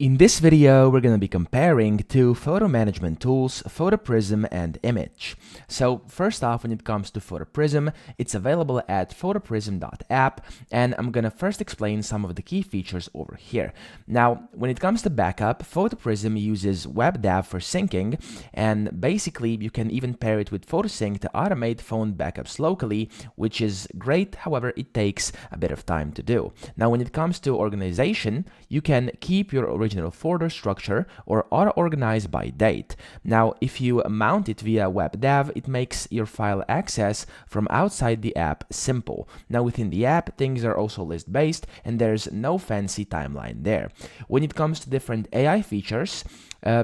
In this video, we're going to be comparing two photo management tools, PhotoPrism and Immich. So first off, when it comes to PhotoPrism, it's available at photoprism.app, and I'm going to first explain some of the key features over here. Now, when it comes to backup, PhotoPrism uses WebDAV for syncing, and basically you can even pair it with PhotoSync to automate phone backups locally, which is great. However, it takes a bit of time to do. Now, when it comes to organization, you can keep your original folder structure or auto-organize by date. Now, if you mount it via WebDAV, it makes your file access from outside the app simple. Now, within the app, things are also list-based, and there's no fancy timeline there. When it comes to different AI features,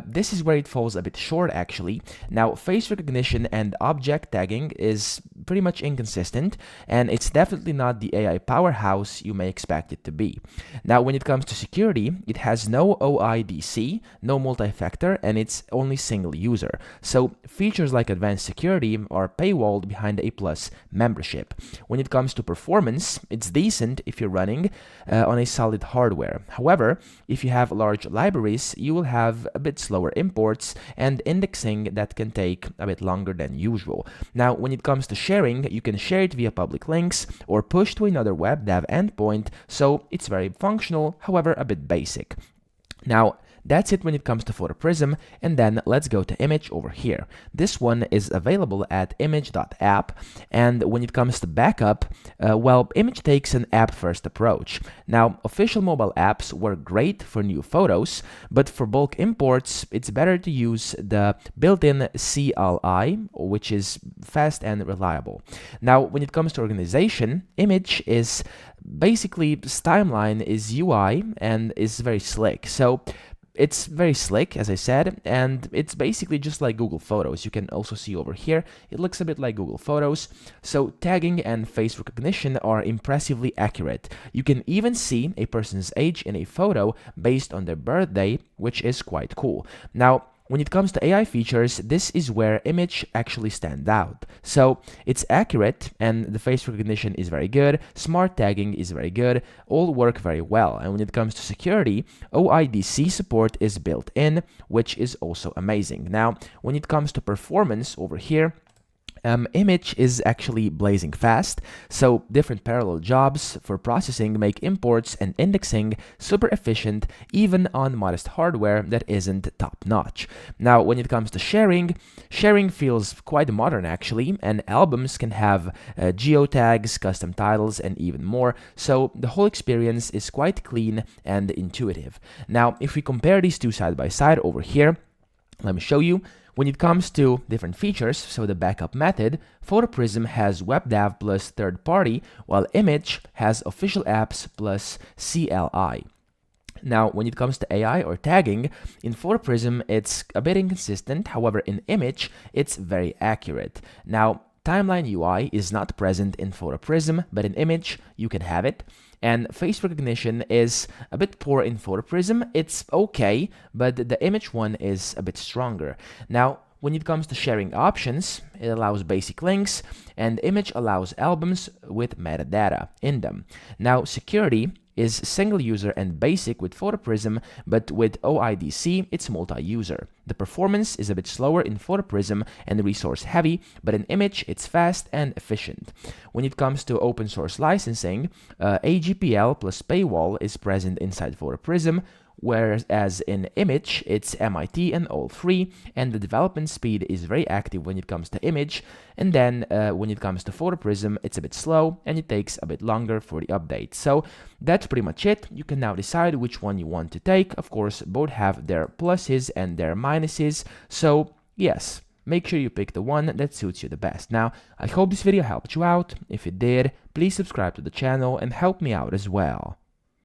this is where it falls a bit short actually. Now, face recognition and object tagging is pretty much inconsistent, and it's definitely not the AI powerhouse you may expect it to be. Now, when it comes to security, it has no OIDC, no multi-factor, and it's only single user. So features like advanced security are paywalled behind a Plus membership. When it comes to performance, it's decent if you're running on a solid hardware. However, if you have large libraries, you will have a bit slower imports and indexing that can take a bit longer than usual. Now, when it comes to sharing, you can share it via public links or push to another WebDAV endpoint, so it's very functional, however a bit basic. Now, that's it when it comes to PhotoPrism, and then let's go to Immich over here. This one is available at immich.app, and when it comes to backup, Immich takes an app-first approach. Now, official mobile apps work great for new photos, but for bulk imports, it's better to use the built-in CLI, which is fast and reliable. Now, when it comes to organization, Immich is basically, its timeline is UI and is very slick. So it's very slick, as I said, and it's basically just like Google Photos. You can also see over here, it looks a bit like Google Photos. So tagging and face recognition are impressively accurate. You can even see a person's age in a photo based on their birthday, which is quite cool. Now, when it comes to AI features, this is where Immich actually stands out. So it's accurate, and the face recognition is very good, smart tagging is very good, all work very well. And when it comes to security, OIDC support is built in, which is also amazing. Now, when it comes to performance over here, Immich is actually blazing fast, so different parallel jobs for processing make imports and indexing super efficient even on modest hardware that isn't top-notch. Now, when it comes to sharing feels quite modern actually, and albums can have geotags, custom titles, and even more, so the whole experience is quite clean and intuitive. Now, if we compare these two side by side over here, let me show you. When it comes to different features, so the backup method, PhotoPrism has WebDAV plus third-party, while Immich has official apps plus CLI. Now, when it comes to AI or tagging, in PhotoPrism it's a bit inconsistent, however in Immich it's very accurate. Now, timeline UI is not present in PhotoPrism, but in Immich you can have it. And face recognition is a bit poor in PhotoPrism. It's okay, but the Immich one is a bit stronger. Now, when it comes to sharing options, it allows basic links, and Immich allows albums with metadata in them. Now, security is single user and basic with PhotoPrism, but with OIDC, it's multi-user. The performance is a bit slower in PhotoPrism and resource heavy, but in Immich, it's fast and efficient. When it comes to open source licensing, AGPL plus paywall is present inside PhotoPrism, whereas in Immich, it's MIT and all three, and the development speed is very active when it comes to Immich, and then when it comes to PhotoPrism, it's a bit slow, and it takes a bit longer for the update. So that's pretty much it. You can now decide which one you want to take. Of course, both have their pluses and their minuses, so yes, make sure you pick the one that suits you the best. Now, I hope this video helped you out. If it did, please subscribe to the channel and help me out as well.